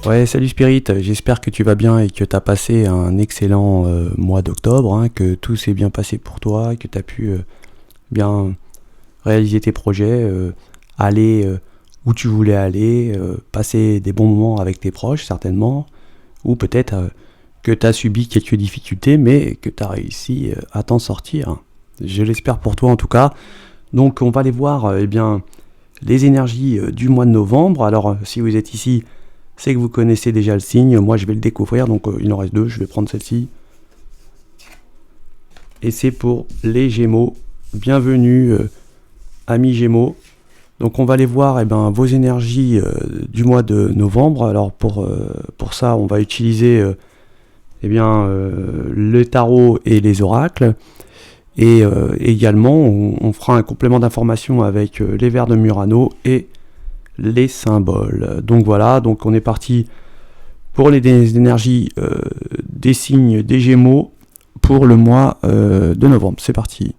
Ouais, salut Spirit, j'espère que tu vas bien et que tu as passé un excellent mois d'octobre, hein, que tout s'est bien passé pour toi, que tu as pu bien réaliser tes projets, aller où tu voulais aller, passer des bons moments avec tes proches certainement, ou peut-être que tu as subi quelques difficultés mais que tu as réussi à t'en sortir. Je l'espère pour toi en tout cas. Donc on va aller voir les énergies du mois de novembre. Alors si vous êtes ici, c'est que vous connaissez déjà le signe. Moi je vais le découvrir, donc il en reste deux. Je vais prendre celle-ci. Et c'est pour les Gémeaux. Bienvenue amis Gémeaux. Donc on va aller voir vos énergies du mois de novembre. Alors pour ça, on va utiliser le tarot et les oracles. Et également, on fera un complément d'information avec les vers de Murano et les symboles. Donc voilà, donc on est parti pour les énergies des signes des Gémeaux pour le mois de novembre. C'est parti.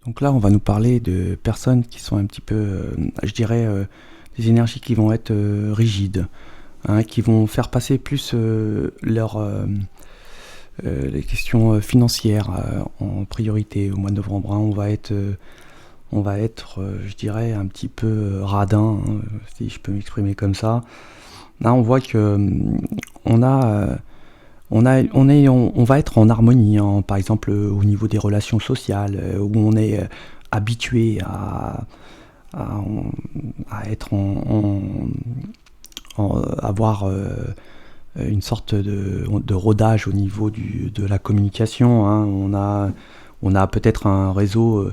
Donc là, on va nous parler de personnes qui sont un petit peu, des énergies qui vont être rigides, hein, qui vont faire passer plus les questions financières en priorité au mois de novembre. Hein. On va être un petit peu radin, hein, si je peux m'exprimer comme ça. Là, on voit que on va être en harmonie, hein, par exemple au niveau des relations sociales, où on est habitué à être avoir une sorte de rodage au niveau de la communication. Hein. On a peut-être un réseau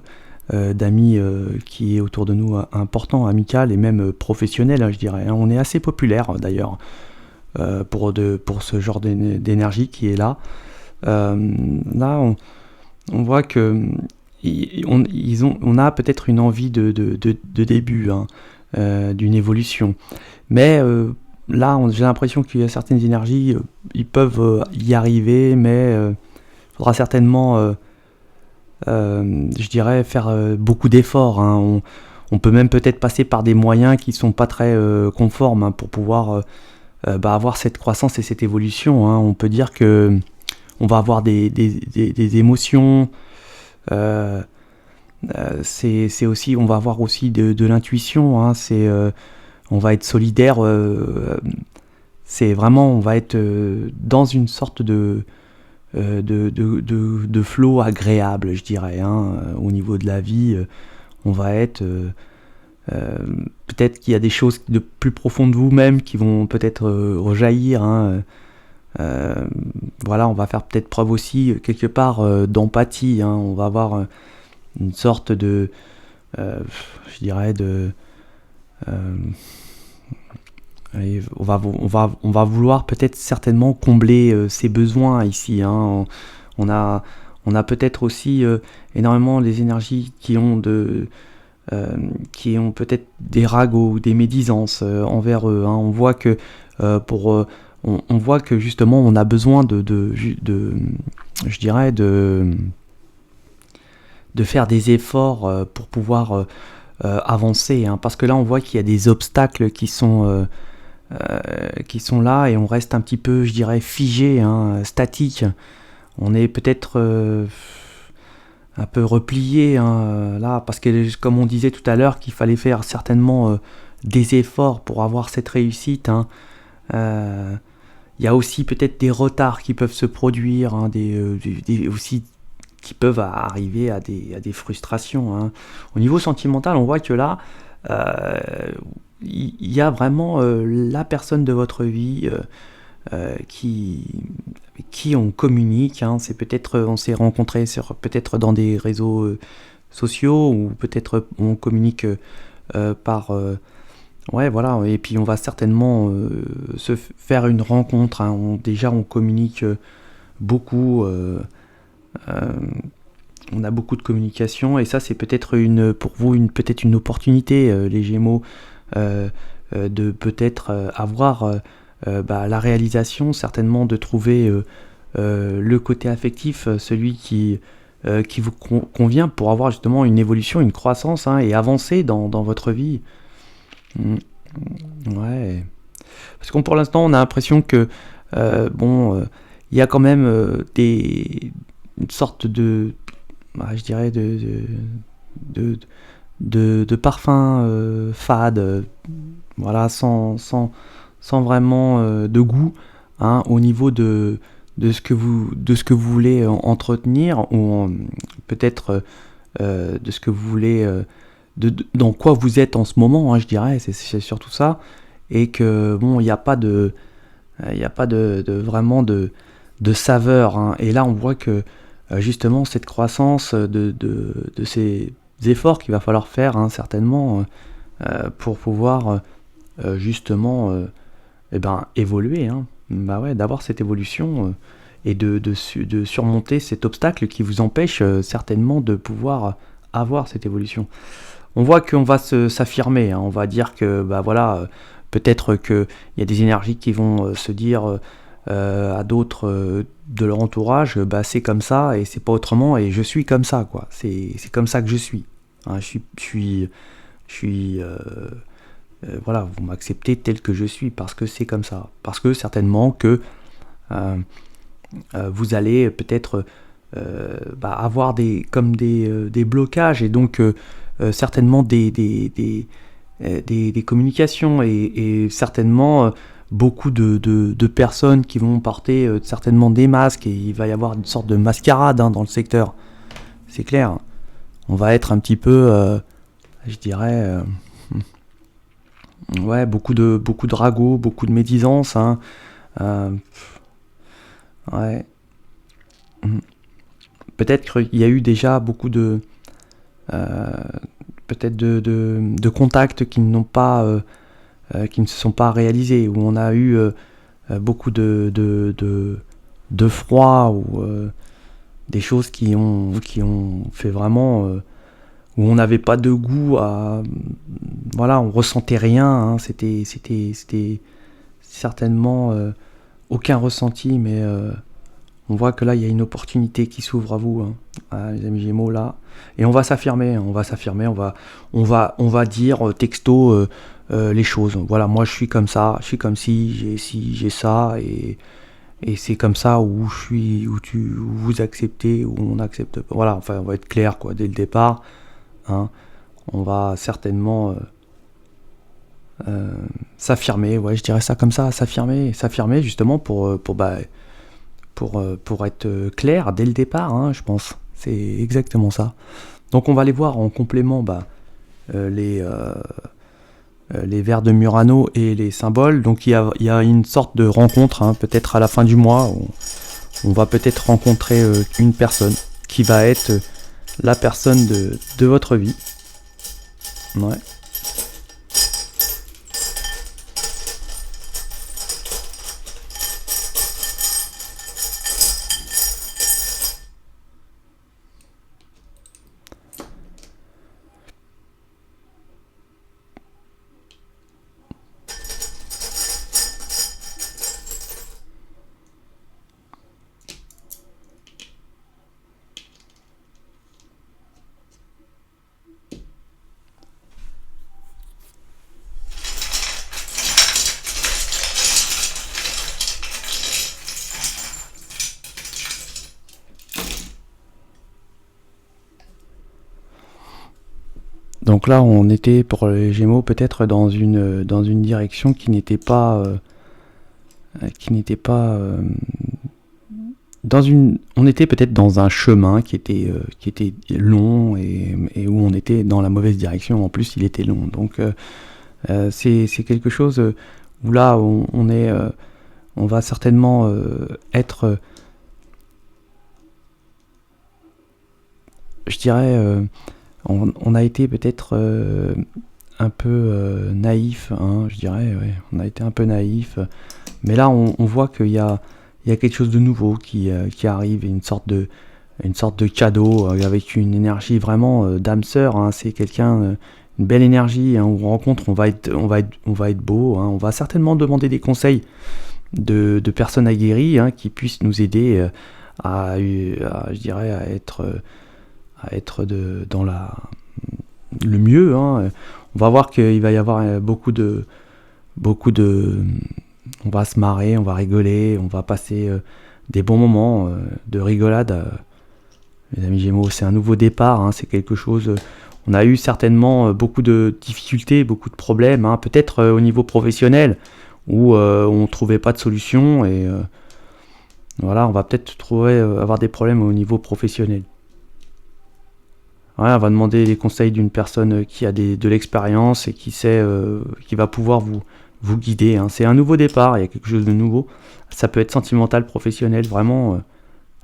d'amis qui est autour de nous important, amical et même professionnel, hein, je dirais. Hein. On est assez populaire d'ailleurs. Pour ce genre d'énergie qui est là. Là, on voit que on a peut-être une envie de début, hein, d'une évolution. Mais là, j'ai l'impression qu'il y a certaines énergies, ils peuvent y arriver, mais il faudra certainement, faire beaucoup d'efforts. Hein. On peut même peut-être passer par des moyens qui ne sont pas très conformes, hein, pour pouvoir avoir cette croissance et cette évolution. Hein. On peut dire que on va avoir des émotions. C'est aussi, on va avoir aussi de l'intuition. Hein. On va être solidaire. C'est vraiment, on va être dans une sorte de flow agréable, je dirais. Hein. Au niveau de la vie, on va être peut-être qu'il y a des choses de plus profondes de vous-même qui vont peut-être rejaillir. Hein. Voilà, on va faire peut-être preuve aussi quelque part d'empathie. Hein. On va avoir une sorte de, on va vouloir peut-être certainement combler ses besoins ici. Hein. On a peut-être aussi énormément les énergies qui ont peut-être des ragots ou des médisances envers eux. Hein. On voit que on voit que justement on a besoin de faire des efforts pour pouvoir avancer. Hein. Parce que là on voit qu'il y a des obstacles qui sont là et on reste un petit peu, figé, hein, statique. On est peut-être un peu replié, hein, là, parce que comme on disait tout à l'heure qu'il fallait faire certainement des efforts pour avoir cette réussite. Hein. Y a aussi peut-être des retards qui peuvent se produire, hein, aussi qui peuvent arriver à des frustrations. Hein. Au niveau sentimental, on voit que là, il y a vraiment la personne de votre vie avec qui on communique. Hein. C'est peut-être, on s'est rencontrés peut-être dans des réseaux sociaux, ou peut-être on communique par Ouais, voilà, et puis on va certainement faire une rencontre, hein. Déjà, on communique beaucoup, euh, on a beaucoup de communication, et ça, c'est peut-être pour vous, peut-être une opportunité, les Gémeaux, euh, de peut-être avoir la réalisation, certainement de trouver le côté affectif, celui qui vous convient pour avoir justement une évolution, une croissance, hein, et avancer dans votre vie. Mm. Ouais. Parce qu'on pour l'instant, on a l'impression que il y a quand même une sorte je dirais de, de parfum fade, voilà, sans vraiment de goût, hein, au niveau de ce que vous voulez entretenir, ou peut-être de ce que vous voulez, dans quoi vous êtes en ce moment, hein, je dirais, c'est surtout ça, et que bon, il n'y a pas vraiment de saveur, hein. Et là, on voit que justement cette croissance de ces efforts qu'il va falloir faire, hein, certainement, pour pouvoir justement évoluer, hein. Bah ouais, d'avoir cette évolution, et de surmonter cet obstacle qui vous empêche certainement de pouvoir avoir cette évolution. On voit qu'on va s'affirmer, hein. On va dire que bah voilà, peut-être qu'il y a des énergies qui vont se dire à d'autres de leur entourage, bah c'est comme ça et c'est pas autrement, et je suis comme ça, quoi. C'est comme ça que je suis, hein. Voilà, vous m'acceptez tel que je suis parce que c'est comme ça, parce que certainement que euh, vous allez peut-être avoir des blocages, et donc certainement des communications, et certainement beaucoup de personnes qui vont porter certainement des masques, et il va y avoir une sorte de mascarade, hein, dans le secteur. C'est clair. On va être un petit peu, je dirais, ouais, beaucoup de ragots, beaucoup de médisance, hein. Euh, ouais. Peut-être qu'il y a eu déjà beaucoup euh, peut-être de contacts qui ne se sont pas réalisés, où on a eu beaucoup de froid, ou des choses qui ont fait vraiment, où on n'avait pas de goût voilà, on ressentait rien, hein. C'était certainement aucun ressenti, mais on voit que là, il y a une opportunité qui s'ouvre à vous, hein, les amis Gémeaux, là. Et on va s'affirmer, hein, on va dire texto les choses. Voilà, moi je suis comme ça, je suis comme ci, j'ai ça, et c'est comme ça où je suis, où vous acceptez, où on accepte pas. Voilà, enfin, on va être clair, quoi, dès le départ, hein. On va certainement s'affirmer, ouais, je dirais ça comme ça, s'affirmer justement pour être clair dès le départ, hein, je pense. C'est exactement ça. Donc on va aller voir en complément euh, les, euh, les vers de Murano et les symboles. Donc il y a une sorte de rencontre, hein, peut-être à la fin du mois. On va peut-être rencontrer une personne qui va être la personne de votre vie. Ouais. Donc là, on était pour les Gémeaux peut-être dans une direction qui n'était pas on était peut-être dans un chemin qui était long, et où on était dans la mauvaise direction. En plus, il était long. Donc c'est quelque chose où là on va certainement être, je dirais, on a été peut-être naïf, hein, je dirais. Ouais. On a été un peu naïf. Mais là, on voit qu'il y a quelque chose de nouveau qui arrive, une sorte de cadeau avec une énergie vraiment d'âme sœur. Hein. C'est quelqu'un, une belle énergie. Hein, où on rencontre, on va être beau. Hein. On va certainement demander des conseils de personnes aguerries hein, qui puissent nous aider je dirais, à être dans le mieux. Hein. On va voir qu'il va y avoir on va se marrer, on va rigoler, on va passer des bons moments de rigolade. Les amis Gémeaux, c'est un nouveau départ, hein, c'est quelque chose. On a eu certainement beaucoup de difficultés, beaucoup de problèmes, hein, peut-être au niveau professionnel où on ne trouvait pas de solution et voilà, on va peut-être avoir des problèmes au niveau professionnel. Ouais, on va demander les conseils d'une personne qui a de l'expérience et qui sait, qui va pouvoir vous guider. Hein. C'est un nouveau départ, il y a quelque chose de nouveau. Ça peut être sentimental, professionnel, vraiment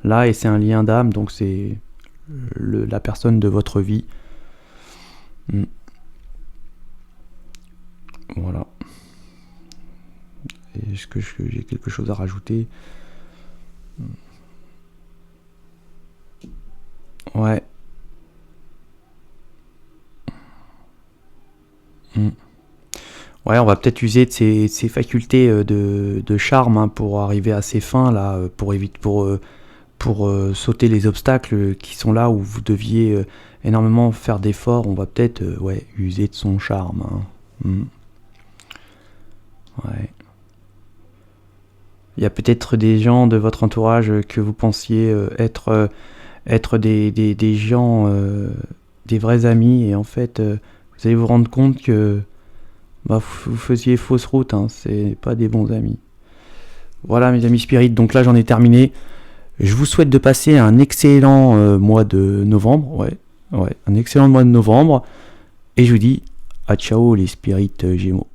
là, et c'est un lien d'âme, donc c'est la personne de votre vie. Voilà. Est-ce que j'ai quelque chose à rajouter? Ouais. Ouais, on va peut-être user de ses facultés de charme hein, pour arriver à ses fins là, pour sauter les obstacles qui sont là où vous deviez énormément faire d'efforts. On va peut-être user de son charme. Hein. Ouais. Il y a peut-être des gens de votre entourage que vous pensiez être des gens, des vrais amis, et en fait, vous allez vous rendre compte que vous faisiez fausse route, hein, c'est pas des bons amis. Voilà mes amis spirites, donc là j'en ai terminé. Je vous souhaite de passer un excellent mois de novembre, un excellent mois de novembre, et je vous dis à ciao les spirites Gémeaux.